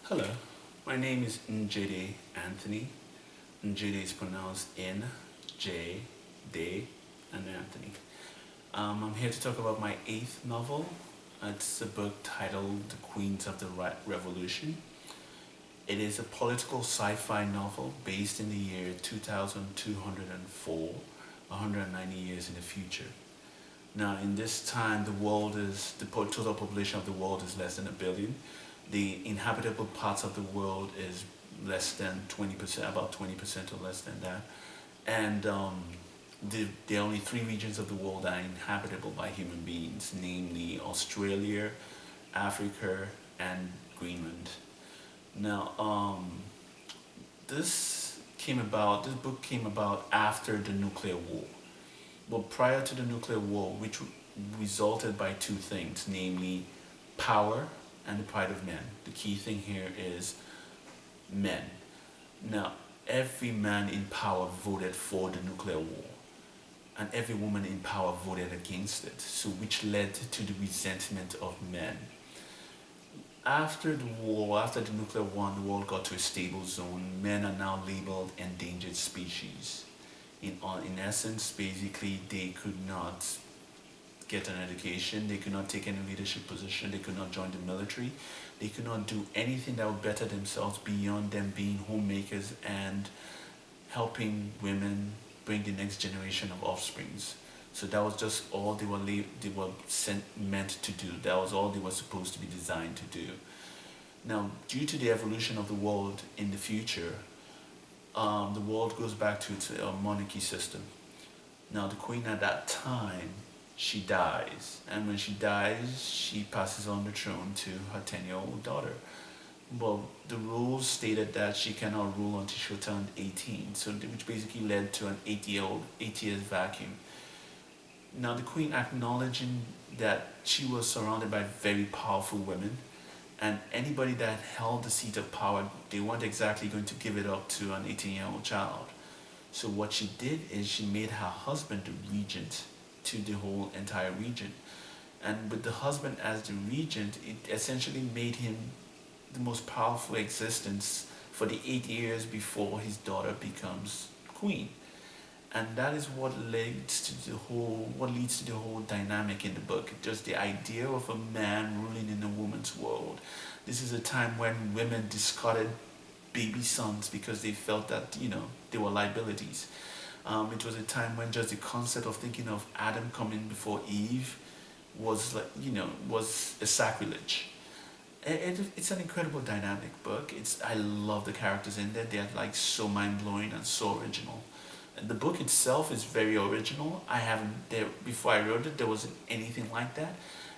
Hello, my name is Njede Anthony. Njede is pronounced N, J, D, and Anthony. I'm here to talk about my eighth novel. It's a book titled The Queens of the Revolution. It is a political sci-fi novel based in the year 2204, 190 years in the future. Now, in this time, the total population of the world is less than a billion. The inhabitable parts of the world is less than 20%, about 20% or less than that. And there are only three regions of the world that are inhabitable by human beings, namely Australia, Africa, and Greenland. Now, this book came about after the nuclear war. But prior to the nuclear war, which resulted by two things, namely power and the pride of men. The key thing here is men. Now, every man in power voted for the nuclear war, and every woman in power voted against it, so which led to the resentment of men. After the war, after the nuclear war, the world got to a stable zone. Men are now labeled endangered species. In essence, basically, they could not get an education, they could not take any leadership position, they could not join the military, they could not do anything that would better themselves beyond them being homemakers and helping women bring the next generation of offsprings. So that was just all they were meant to do. That was all they were supposed to be designed to do. Now, due to the evolution of the world in the future, the world goes back to its monarchy system. Now, the queen at that time, she dies, and when she dies, she passes on the throne to her 10-year-old daughter. Well, the rules stated that she cannot rule until she turned 18, which basically led to an 8 years vacuum. Now, the queen, acknowledging that she was surrounded by very powerful women, and anybody that held the seat of power, they weren't exactly going to give it up to an 18-year-old child. So what she did is she made her husband the regent to the whole entire region. And with the husband as the regent, it essentially made him the most powerful existence for the 8 years before his daughter becomes queen. And that is what leads to the whole dynamic in the book. Just the idea of a man ruling in a woman's world. This is a time when women discarded baby sons because they felt that they were liabilities. It was a time when just the concept of thinking of Adam coming before Eve was was a sacrilege. It's an incredible dynamic book. I love the characters in there. They're like so mind blowing and so original. And the book itself is very original. I haven't there before I wrote it. There wasn't anything like that.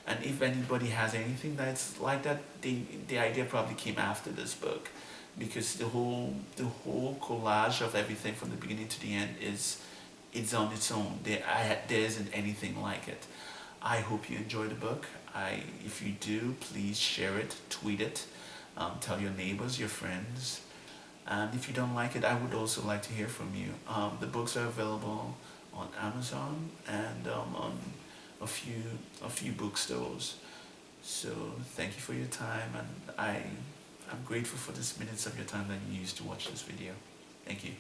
And if anybody has anything that's like that, the idea probably came after this book, because the whole collage of everything from the beginning to the end it's on its own. There isn't anything like it. I hope you enjoy the book. If you do, please share it, tweet it, tell your neighbors, your friends. And if you don't like it, I would also like to hear from you. The books are available on Amazon and on a few bookstores. So thank you for your time, and I'm grateful for this minutes of your time that you used to watch this video. Thank you.